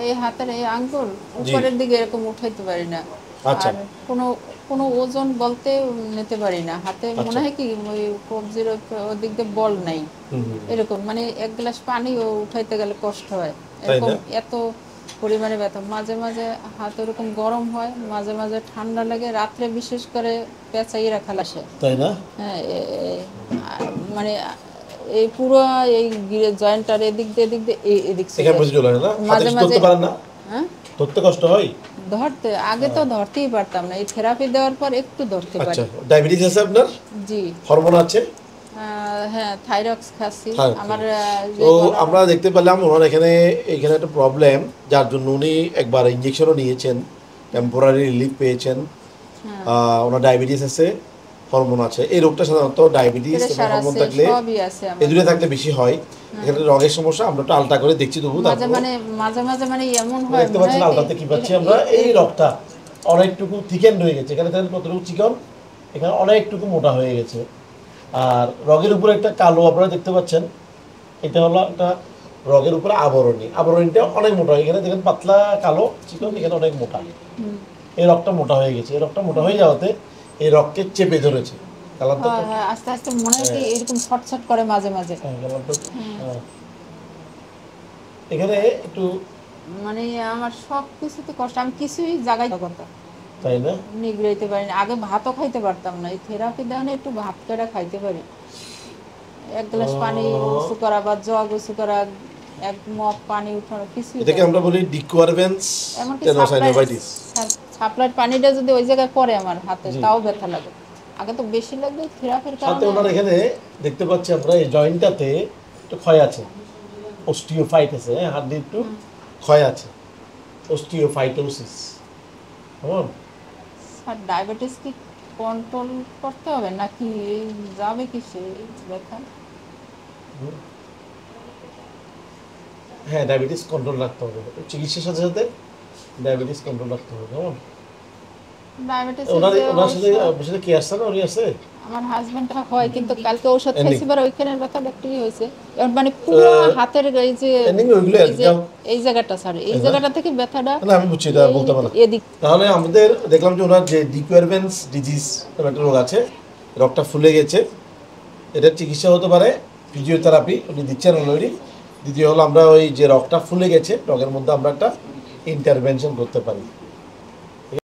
এই হাতের এই আঙ্গুল জি উপরের দিকে এরকম উঠাইতে পারি না। আচ্ছা আর কোনো কোনো ওজন বলতে নিতে পারি না। হাতে মনে আচ্ছা হয় কি ওই কবজির ওদিক দিয়ে বল নাই। হুম এরকম মানে এক গ্লাস পানিও উঠাইতে গেলে কষ্ট হয়। তাই এরকম না এত পরিমাণে ব্যথা। মাঝে মাঝে হাত ওরকম গরম হয়, মাঝে মাঝে ঠান্ডা লাগে। রাত্রে বিশেষ করে পেঁচাইরা খালাসে। তাই না হ্যাঁ, মানে এই পুরো এই জয়েন্টটার এদিক দিয়ে এদিক চলে এখানে বুঝে আসে চলে না হাতে মাঝে কিছু মাঝে। ধরতে পারেন না হ্যাঁ, ধরতে কষ্ট হয় ধরতে আগে তো ধরতেই পারতাম না, এই থেরাপি দেওয়ার পর একটু ধরতে আচ্ছা পারি। ডায়াবেটিস আছে আপনার জি, হরমোন আছে হ্যাঁ, থাইরক্স খাচ্ছি। হ্যাঁ আমার যে তো গলার আমরা দেখতে পেলাম ওনার এখানে এখানে একটা প্রবলেম যার জন্য উনি একবার ইঞ্জেকশনও নিয়েছেন টেম্পোরারি রিলিফ পেয়েছেন হ্যাঁ, ওনার ডায়াবেটিস আছে হরমোন আছে এই রোগটা সাধারণত ডায়াবেটিস এবং প্রেশার হরমোন আছে, থাকলে সবই আছে এই আমার। দুটো থাকলে বেশি হয় এখানে রগের সমস্যা আমরা একটু আলটা করে দেখছি তবু মাঝে তারপর মানে মাঝে মাঝে মানে এমন হয় দেখতে মনে পাচ্ছেন হয় আলটাতে কি পাচ্ছি আমরা এই রগটা অনেকটুকু থিকেন হয়ে গেছে এখানে দেখেন কতটুকু চিকন এখানে অনেকটুকু মোটা হয়ে গেছে আর রগের উপরে একটা কালো আপনারা দেখতে পাচ্ছেন এটা হলো একটা রগের উপরে আবরণীটা অনেক মোটা এখানে দেখেন পাতলা কালো চিকন এখানে অনেক মোটা এই রগটা মোটা হয়ে গেছে এই রগটা মোটা হয়ে যাওয়াতে এই রগকে চেপে ধরেছে কালারটা হয়, হয়, আস্তে আস্তে মনে হয় কি এরকম ছটছট করে মাঝে মাঝে। হ্যাঁ। এখানে একটু মানে আমার সব কিছুতে কষ্ট, আমি কিছুই জায়গায় করতাম তাই না নিগড়াইতে পারি না। আগে ভাতও খাইতে পারতাম না, এই থেরাপি দেওয়া একটু ভাত কেটে খাইতে পারি। এক গ্লাস পানি উঁচু করা বা জগ উঁচু করা, এক মগ পানি উঠানো, কিছুই এটাকে আমরা বলি ডিকুয়ারভেন্স এমনকি টেনোসাইনোভাইটিস সাপ্লাইয়ের পানিটা যদি ওই জায়গায় পড়ে আমার হাতে জি তাও ব্যথা লাগে। আগে তো বেশি লাগতো থেরাপির সাথে কারণে। ওনার এখানে দেখতে পাচ্ছি আমরা এই জয়েন্টটাতে একটু ক্ষয় আছে অস্টিওফাইট আছে হাড্ডি একটু ক্ষয় আছে অস্টিওফাইটোসিস কেমন আর ডায়াবেটিস কি কন্ট্রোল করতে হবে নাকি যাবে কি সে ব্যথা? হ্যাঁ ডায়াবেটিস কন্ট্রোল রাখতে হবে চিকিৎসার সাথে সাথে ডায়াবেটিস কন্ট্রোল রাখতে হবে কেমন ডায়াবেটিস ওনার ওনার সাথে আপনার সাথে কি আসছে না উনি আছে আমার হাজবেন্ড হয় কিন্তু কালকে ঔষধ এন্ডিং খাইছি বার ওইখানের ব্যথাটা একটু হয়েছে। এবার মানে পুরো হাতের এই যে এন্ডিং ওইগুলো এই যে এই জায়গাটা স্যার এই জায়গাটা থেকে ব্যথাটা না আমি বুঝছি এটা বলতে পারলাম এদিক। তাহলে আমাদের দেখলাম যে ওনার যে ডিকুয়ারভেন্স ডিজিজ একটা রোগ আছে রগটা ফুলে গেছে এটার চিকিৎসা হতে পারে ফিজিওথেরাপি উনি দিচ্ছেন অলরেডি দ্বিতীয় হলো আমরা ওই যে রগটা ফুলে গেছে রগের মধ্যে আমরা একটা ইন্টারভেনশন করতে পারি